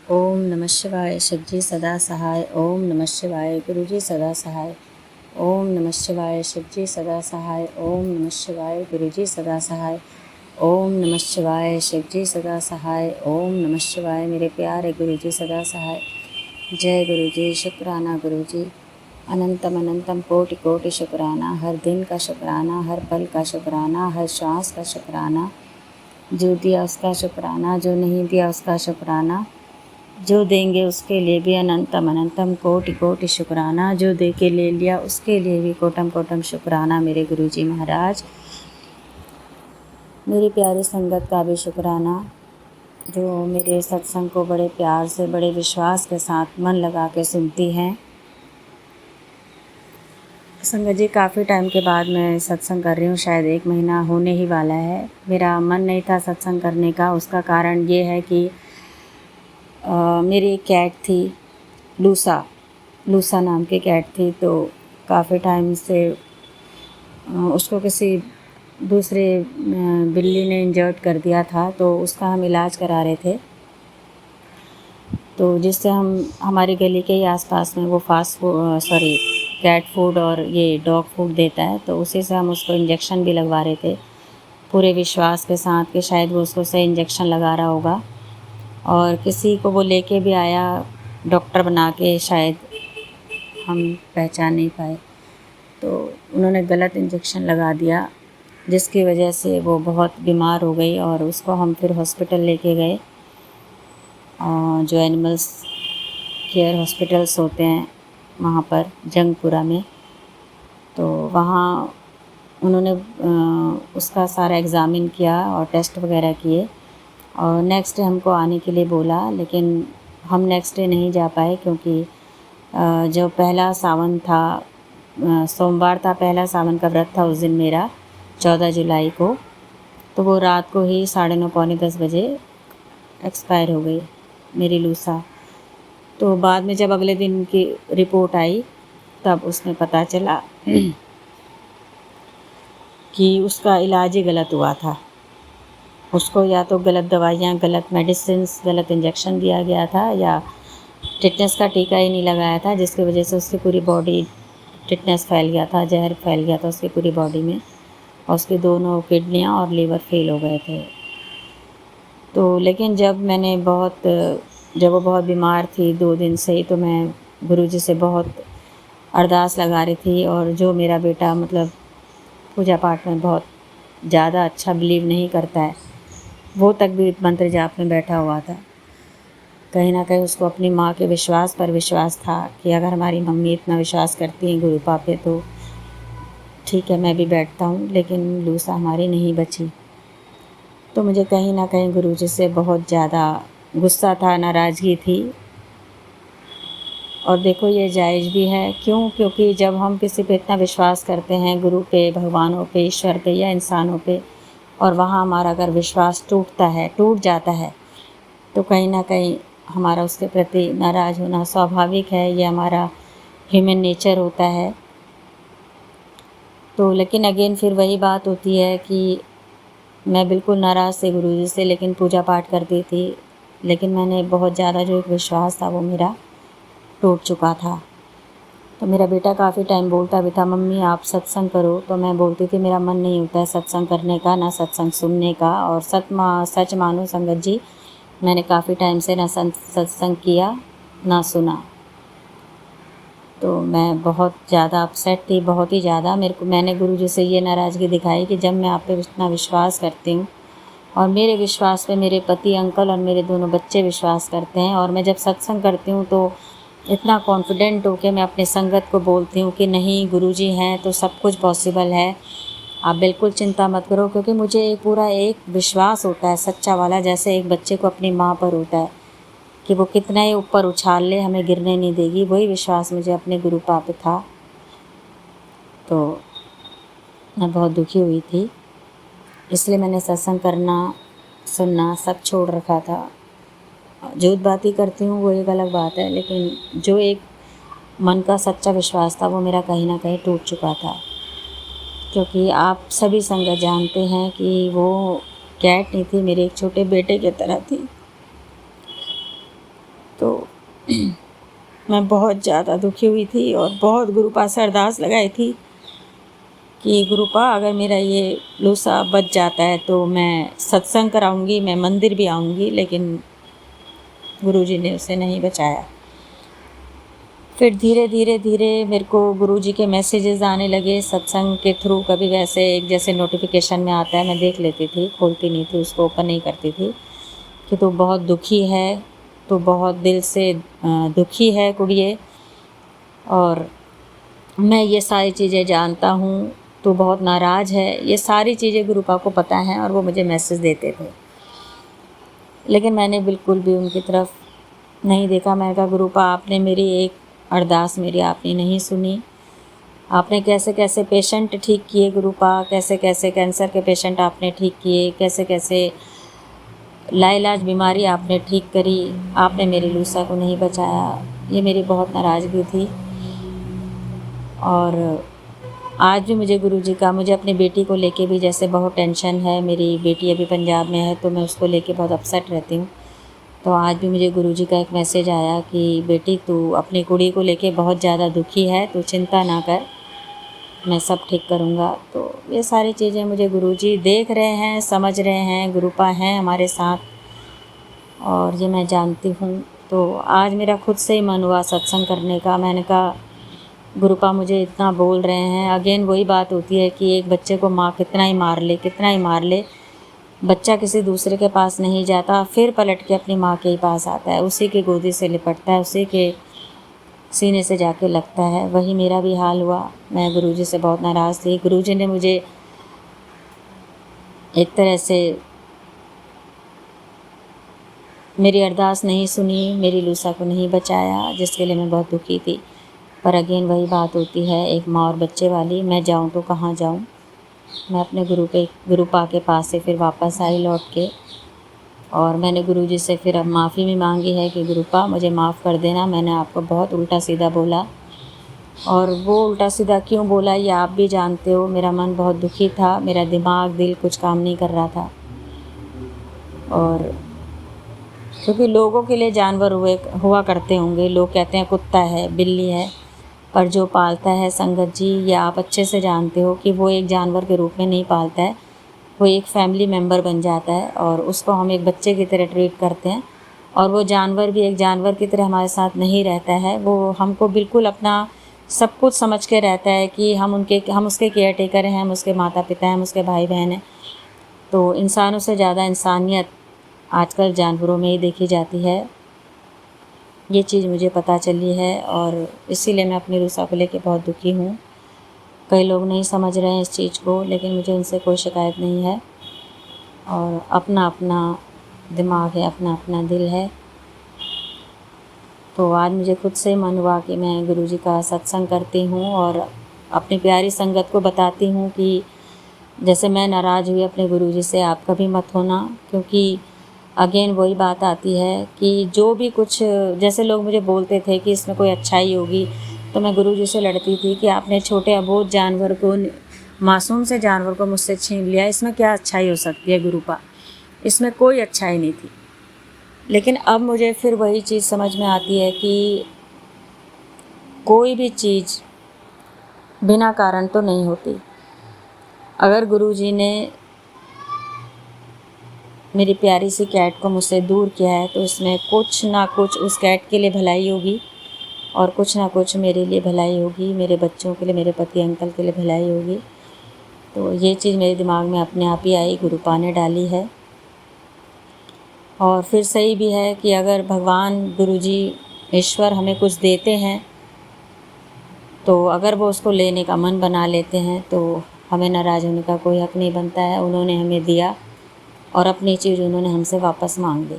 ओम नमः शिवाय। शिवजी सदा सहाय। ओम नमः शिवाय। गुरुजी सदा सहाय। ओम नमः शिवाय। शिवजी सदा सहाय। ओम नमः शिवाय। गुरुजी सदा सहाय। ओम नमः शिवाय। शिवजी सदा सहाय। ओम नमः शिवाय। मेरे प्यारे गुरुजी सदा सहाय। जय गुरुजी। शुक्राना गुरुजी। अनंतम अनंतम कोटि कोटि शुक्राना। हर दिन का शुक्राना, हर पल का शुक्राना, हर श्वास का शुक्राना। जो दिया उसका शुक्राना, जो नहीं दिया उसका शुक्राना, जो देंगे उसके लिए भी अनंतम अनंतम कोटि कोटि शुक्राना। जो दे के ले लिया उसके लिए भी कोटम कोटम शुक्राना। मेरे गुरुजी महाराज, मेरी प्यारी संगत का भी शुक्राना, जो मेरे सत्संग को बड़े प्यार से, बड़े विश्वास के साथ मन लगा के सुनती हैं। संगत जी, काफ़ी टाइम के बाद मैं सत्संग कर रही हूँ, शायद 1 महीना होने ही वाला है। मेरा मन नहीं था सत्संग करने का। उसका कारण ये है कि मेरी एक कैट थी, लूसा नाम की कैट थी। तो काफ़ी टाइम से उसको किसी दूसरे बिल्ली ने इंजर्ड कर दिया था, तो उसका हम इलाज करा रहे थे। तो जिससे हमारी गली के ही आसपास में वो कैट फूड और ये डॉग फूड देता है, तो उसी से हम उसको इंजेक्शन भी लगवा रहे थे, पूरे विश्वास के साथ कि शायद वो उसको सही इंजेक्शन लगा रहा होगा। और किसी को वो लेके भी आया डॉक्टर बना के, शायद हम पहचान नहीं पाए, तो उन्होंने गलत इंजेक्शन लगा दिया, जिसकी वजह से वो बहुत बीमार हो गई। और उसको हम फिर हॉस्पिटल लेके गए, जो एनिमल्स केयर हॉस्पिटल्स होते हैं वहाँ पर जंगपुरा में। तो वहाँ उन्होंने उसका सारा एग्ज़ामिन किया और टेस्ट वगैरह किए, और नेक्स्ट डे हमको आने के लिए बोला। लेकिन हम नेक्स्ट डे नहीं जा पाए, क्योंकि जो पहला सावन था, सोमवार था, पहला सावन का व्रत था उस दिन मेरा, 14 जुलाई को। तो वो रात को ही 9:30 पौने 10 बजे एक्सपायर हो गई मेरी लूसा। तो बाद में जब अगले दिन की रिपोर्ट आई, तब उसमें पता चला कि उसका इलाज ही गलत हुआ था। उसको या तो गलत दवाइयाँ, गलत मेडिसिन्स, गलत इंजेक्शन दिया गया था, या टिटनेस का टीका ही नहीं लगाया था, जिसकी वजह से उसकी पूरी बॉडी टिटनेस फैल गया था, जहर फैल गया था उसकी पूरी बॉडी में, और उसकी दोनों किडनियाँ और लीवर फेल हो गए थे। तो लेकिन जब वो बहुत बीमार थी 2 दिन से ही, तो मैं गुरुजी से बहुत अरदास लगा रही थी। और जो मेरा बेटा मतलब पूजा पाठ में बहुत ज़्यादा अच्छा बिलीव नहीं करता है, वो तक भी मंत्र जाप में बैठा हुआ था। कहीं ना कहीं उसको अपनी माँ के विश्वास पर विश्वास था कि अगर हमारी मम्मी इतना विश्वास करती हैं गुरु पापे, तो ठीक है, मैं भी बैठता हूँ। लेकिन लूसा हमारी नहीं बची। तो मुझे कहीं ना कहीं गुरुजी से बहुत ज़्यादा गुस्सा था, नाराज़गी थी। और देखो, ये जायज़ भी है। क्यों? क्योंकि जब हम किसी पे इतना विश्वास करते हैं, गुरु पे, भगवानों पे, ईश्वर पे या इंसानों पे, और वहाँ हमारा अगर विश्वास टूट जाता है, तो कहीं ना कहीं हमारा उसके प्रति नाराज़ होना स्वाभाविक है। ये हमारा ह्यूमन नेचर होता है। तो लेकिन अगेन फिर वही बात होती है कि मैं बिल्कुल नाराज़ थी गुरुजी से, लेकिन पूजा पाठ करती थी। लेकिन मैंने बहुत ज़्यादा जो एक विश्वास था वो मेरा टूट चुका था। तो मेरा बेटा काफ़ी टाइम बोलता भी था, मम्मी आप सत्संग करो। तो मैं बोलती थी मेरा मन नहीं होता है सत्संग करने का, ना सत्संग सुनने का। और सच मानो संगत जी, मैंने काफ़ी टाइम से ना सत्संग किया ना सुना। तो मैं बहुत ज़्यादा अपसेट थी, बहुत ही ज़्यादा। मैंने गुरुजी से ये नाराज़गी दिखाई कि जब मैं आप पे इतना विश्वास करती हूँ, और मेरे विश्वास पे मेरे पति, अंकल और मेरे दोनों बच्चे विश्वास करते हैं, और मैं जब सत्संग करती हूँ तो इतना कॉन्फिडेंट होकर मैं अपने संगत को बोलती हूँ कि नहीं, गुरुजी हैं तो सब कुछ पॉसिबल है, आप बिल्कुल चिंता मत करो। क्योंकि मुझे पूरा एक विश्वास होता है सच्चा वाला, जैसे एक बच्चे को अपनी माँ पर होता है कि वो कितना ही ऊपर उछाल ले, हमें गिरने नहीं देगी। वही विश्वास मुझे अपने गुरु पाप पे था। तो मैं बहुत दुखी हुई थी, इसलिए मैंने सत्संग करना, सुनना सब छोड़ रखा था। झूठ बाती करती हूँ वो एक अलग बात है, लेकिन जो एक मन का सच्चा विश्वास था वो मेरा कहीं ना कहीं टूट चुका था। क्योंकि आप सभी संगत जानते हैं कि वो कैट नहीं थी, मेरे एक छोटे बेटे की तरह थी। तो मैं बहुत ज़्यादा दुखी हुई थी और बहुत गुरुपा से अरदास लगाई थी कि गुरुपा अगर मेरा ये लूसा बच जाता है तो मैं सत्संग कराऊंगी, मैं मंदिर भी आऊंगी, लेकिन गुरुजी ने उसे नहीं बचाया। फिर धीरे धीरे धीरे मेरे को गुरुजी के मैसेजेस आने लगे सत्संग के थ्रू। कभी वैसे एक जैसे नोटिफिकेशन में आता है, मैं देख लेती थी, खोलती नहीं थी उसको, ओपन नहीं करती थी, कि तू बहुत दुखी है, तो बहुत दिल से दुखी है कुड़िए, और मैं ये सारी चीज़ें जानता हूँ, तो बहुत नाराज़ है। ये सारी चीज़ें गुरुपा को पता हैं और वो मुझे मैसेज देते थे, लेकिन मैंने बिल्कुल भी उनकी तरफ नहीं देखा। मैंने कहा गुरुपा आपने मेरी एक अरदास मेरी आपने नहीं सुनी, आपने कैसे कैसे पेशेंट ठीक किए गुरुपा, कैसे कैसे कैंसर के पेशेंट आपने ठीक किए, कैसे कैसे लाइलाज बीमारी आपने ठीक करी, आपने मेरी लूसा को नहीं बचाया। ये मेरी बहुत नाराज़गी थी। और आज भी मुझे अपनी बेटी को लेके भी जैसे बहुत टेंशन है। मेरी बेटी अभी पंजाब में है, तो मैं उसको लेके बहुत अपसेट रहती हूँ। तो आज भी मुझे गुरुजी का एक मैसेज आया कि बेटी तू अपनी कुड़ी को लेके बहुत ज़्यादा दुखी है, तू चिंता ना कर, मैं सब ठीक करूँगा। तो ये सारी चीज़ें मुझे गुरुजी देख रहे हैं, समझ रहे हैं, गुरुपा हैं हमारे साथ, और ये मैं जानती हूँ। तो आज मेरा खुद से ही मन हुआ सत्संग करने का। मैंने कहा गुरुपा मुझे इतना बोल रहे हैं, अगेन वही बात होती है कि एक बच्चे को माँ कितना ही मार ले, कितना ही मार ले, बच्चा किसी दूसरे के पास नहीं जाता, फिर पलट के अपनी माँ के ही पास आता है, उसी की गोदी से लिपटता है, उसी के सीने से जाके लगता है। वही मेरा भी हाल हुआ। मैं गुरुजी से बहुत नाराज़ थी। गुरुजी ने मुझे एक तरह से मेरी अरदास नहीं सुनी, मेरी लूसा को नहीं बचाया, जिसके लिए मैं बहुत दुखी थी। पर अगेन वही बात होती है एक माँ और बच्चे वाली, मैं जाऊँ तो कहाँ जाऊँ। मैं अपने गुरुपा के पास से फिर वापस आई लौट के, और मैंने गुरुजी से फिर अब माफ़ी भी मांगी है कि गुरुपा मुझे माफ़ कर देना, मैंने आपको बहुत उल्टा सीधा बोला। और वो उल्टा सीधा क्यों बोला ये आप भी जानते हो। मेरा मन बहुत दुखी था, मेरा दिमाग दिल कुछ काम नहीं कर रहा था। और क्योंकि लोगों के लिए जानवर हुआ करते होंगे, लोग कहते हैं कुत्ता है, बिल्ली है, पर जो पालता है संगत जी, ये आप अच्छे से जानते हो कि वो एक जानवर के रूप में नहीं पालता है, वो एक फैमिली मेम्बर बन जाता है, और उसको हम एक बच्चे की तरह ट्रीट करते हैं। और वो जानवर भी एक जानवर की तरह हमारे साथ नहीं रहता है, वो हमको बिल्कुल अपना सब कुछ समझ के रहता है कि हम उसके केयर टेकर हैं, हम उसके माता पिता हैं, हम उसके भाई बहन हैं। तो इंसानों से ज़्यादा इंसानियत आजकल जानवरों में ही देखी जाती है। ये चीज़ मुझे पता चली है, और इसीलिए मैं अपनी रूसा को लेके बहुत दुखी हूँ। कई लोग नहीं समझ रहे हैं इस चीज़ को, लेकिन मुझे उनसे कोई शिकायत नहीं है, और अपना अपना दिमाग है, अपना अपना दिल है। तो आज मुझे खुद से मन हुआ कि मैं गुरुजी का सत्संग करती हूँ और अपनी प्यारी संगत को बताती हूँ कि जैसे मैं नाराज़ हुई अपने गुरुजी से, आप कभी मत होना। क्योंकि अगेन वही बात आती है कि जो भी कुछ, जैसे लोग मुझे बोलते थे कि इसमें कोई अच्छाई होगी, तो मैं गुरुजी से लड़ती थी कि आपने छोटे अबोध जानवर को, मासूम से जानवर को मुझसे छीन लिया, इसमें क्या अच्छाई हो सकती है गुरुपा, इसमें कोई अच्छाई नहीं थी। लेकिन अब मुझे फिर वही चीज़ समझ में आती है कि कोई भी चीज़ बिना कारण तो नहीं होती। अगर गुरुजी ने मेरी प्यारी सी कैट को मुझसे दूर किया है, तो इसमें कुछ ना कुछ उस कैट के लिए भलाई होगी, और कुछ ना कुछ मेरे लिए भलाई होगी, मेरे बच्चों के लिए, मेरे पति अंकल के लिए भलाई होगी। तो ये चीज़ मेरे दिमाग में अपने आप ही आई, गुरुपा ने डाली है। और फिर सही भी है कि अगर भगवान, गुरुजी, ईश्वर हमें कुछ देते हैं, तो अगर वो उसको लेने का मन बना लेते हैं, तो हमें नाराज़ होने का कोई हक़ नहीं बनता है। उन्होंने हमें दिया, और अपनी चीज़ उन्होंने हमसे वापस मांग ली।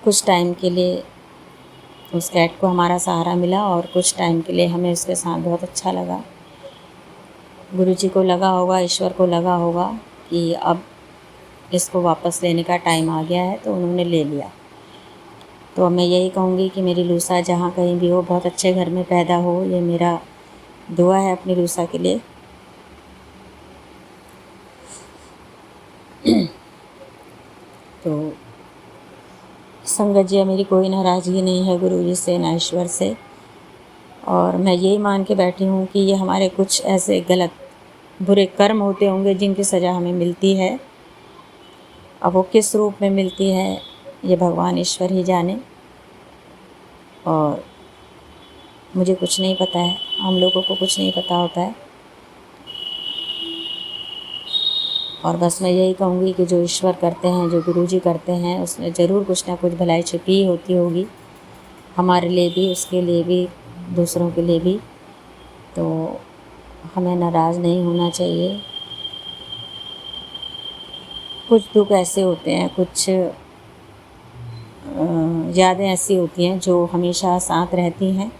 कुछ टाइम के लिए उस कैट को हमारा सहारा मिला, और कुछ टाइम के लिए हमें उसके साथ बहुत अच्छा लगा। गुरुजी को लगा होगा, ईश्वर को लगा होगा कि अब इसको वापस लेने का टाइम आ गया है, तो उन्होंने ले लिया। तो अब मैं यही कहूँगी कि मेरी लूसा जहाँ कहीं भी हो, बहुत अच्छे घर में पैदा हो, ये मेरा दुआ है अपनी लूसा के लिए। तो संगत जी, मेरी कोई नाराज़गी नहीं है गुरु जी से ना ईश्वर से, और मैं यही मान के बैठी हूँ कि ये हमारे कुछ ऐसे गलत बुरे कर्म होते होंगे जिनकी सज़ा हमें मिलती है। अब वो किस रूप में मिलती है ये भगवान ईश्वर ही जाने, और मुझे कुछ नहीं पता है, हम लोगों को कुछ नहीं पता होता है। और बस मैं यही कहूँगी कि जो ईश्वर करते हैं, जो गुरुजी करते हैं, उसमें ज़रूर कुछ ना कुछ भलाई छिपी होती होगी, हमारे लिए भी, उसके लिए भी, दूसरों के लिए भी। तो हमें नाराज़ नहीं होना चाहिए। कुछ दुख ऐसे होते हैं, कुछ यादें ऐसी होती हैं जो हमेशा साथ रहती हैं,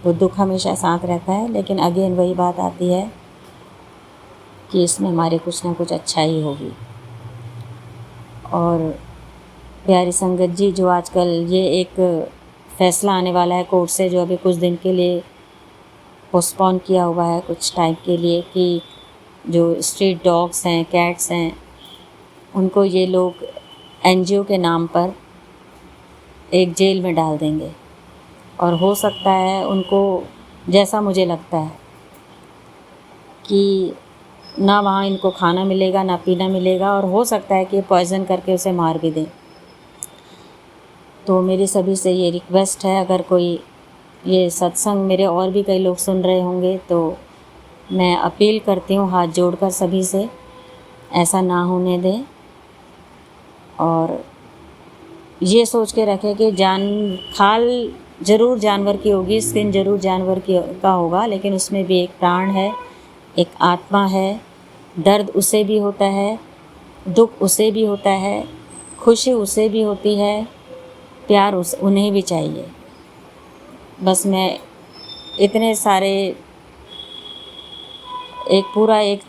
वो दुख हमेशा साथ रहता है, लेकिन अगेन वही बात आती है कि इसमें हमारे कुछ ना कुछ अच्छाई होगी। और प्यारी संगत जी, जो आजकल ये एक फ़ैसला आने वाला है कोर्ट से, जो अभी कुछ दिन के लिए पोस्टपोन किया हुआ है कुछ टाइम के लिए, कि जो स्ट्रीट डॉग्स हैं, कैट्स हैं, उनको ये लोग एनजीओ के नाम पर एक जेल में डाल देंगे। और हो सकता है उनको, जैसा मुझे लगता है, कि ना वहाँ इनको खाना मिलेगा, ना पीना मिलेगा, और हो सकता है कि पॉइज़न करके उसे मार भी दें। तो मेरी सभी से ये रिक्वेस्ट है, अगर कोई ये सत्संग मेरे और भी कई लोग सुन रहे होंगे, तो मैं अपील करती हूँ हाथ जोड़कर सभी से, ऐसा ना होने दें। और ये सोच के रखें कि खाल ज़रूर जानवर की होगी, स्किन ज़रूर जानवर का होगा, लेकिन उसमें भी एक प्राण है, एक आत्मा है। दर्द उसे भी होता है, दुख उसे भी होता है, खुशी उसे भी होती है, प्यार उन्हें भी चाहिए। बस मैं इतने सारे एक पूरा एक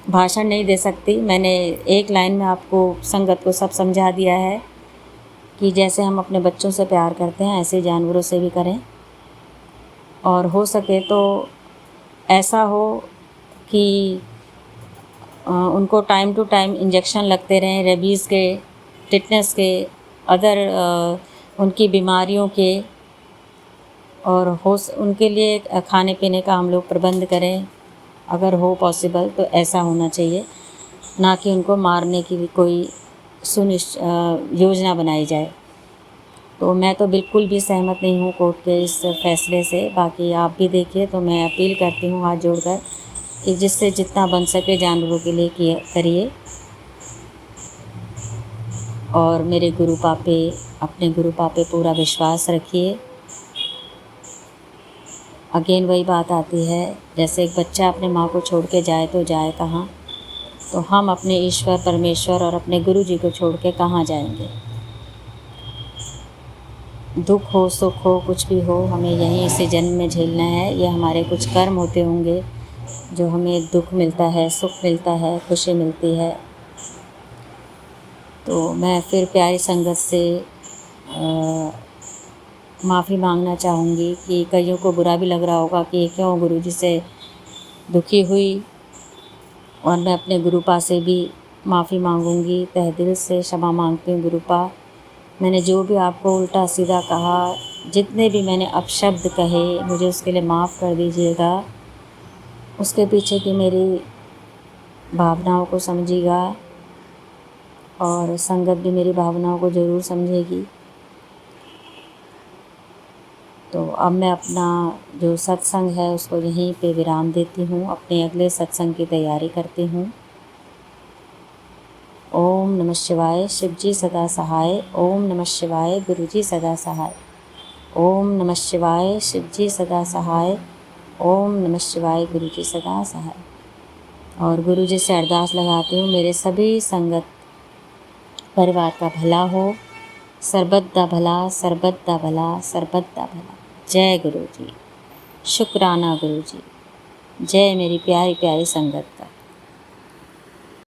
भाषण नहीं दे सकती। मैंने एक लाइन में आपको, संगत को सब समझा दिया है कि जैसे हम अपने बच्चों से प्यार करते हैं, ऐसे जानवरों से भी करें। और हो सके तो ऐसा हो कि उनको टाइम टू टाइम इंजेक्शन लगते रहें, रेबीज़ के, टिटनेस के, अदर उनकी बीमारियों के, और उनके लिए खाने पीने का हम लोग प्रबंध करें, अगर हो पॉसिबल तो ऐसा होना चाहिए, ना कि उनको मारने की भी कोई योजना बनाई जाए। तो मैं तो बिल्कुल भी सहमत नहीं हूँ कोर्ट के इस फैसले से। बाकी आप भी देखिए, तो मैं अपील करती हूँ हाथ जोड़कर कि जिससे जितना बन सके जानवरों के लिए करिए। और मेरे अपने गुरु पापे पूरा विश्वास रखिए। अगेन वही बात आती है, जैसे एक बच्चा अपने माँ को छोड़ के जाए तो जाए कहाँ, तो हम अपने ईश्वर परमेश्वर और अपने गुरु जी को छोड़ के कहाँ जाएंगे। दुख हो, सुख हो, कुछ भी हो, हमें यहीं इसी जन्म में झेलना है। ये हमारे कुछ कर्म होते होंगे जो हमें दुख मिलता है, सुख मिलता है, खुशी मिलती है। तो मैं फिर प्यारी संगत से माफ़ी मांगना चाहूँगी कि कईयों को बुरा भी लग रहा होगा कि क्यों गुरु जी से दुखी हुई, और मैं अपने गुरुपा से भी माफ़ी मांगूंगी, तहे दिल से क्षमा मांगती हूँ गुरुपा। मैंने जो भी आपको उल्टा सीधा कहा, जितने भी मैंने अपशब्द कहे, मुझे उसके लिए माफ़ कर दीजिएगा। उसके पीछे की मेरी भावनाओं को समझिएगा, और संगत भी मेरी भावनाओं को ज़रूर समझेगी। तो अब मैं अपना जो सत्संग है उसको यहीं पे विराम देती हूँ, अपने अगले सत्संग की तैयारी करती हूँ। ओम नमः शिवाय, शिवजी सदा सहाय। ओम नमः शिवाय, गुरुजी सदा सहाय। ओम नमः शिवाय, शिवजी सदा सहाय। ओम नमः शिवाय, गुरुजी सदा सहाय। और गुरुजी से अरदास लगाती हूँ, मेरे सभी संगत परिवार का भला हो, सरबत दा भला, सरबत दा भला, सरबत दा भला। जय गुरु जी, शुक्राना गुरु जी, जय मेरी प्यारी प्यारी संगत का।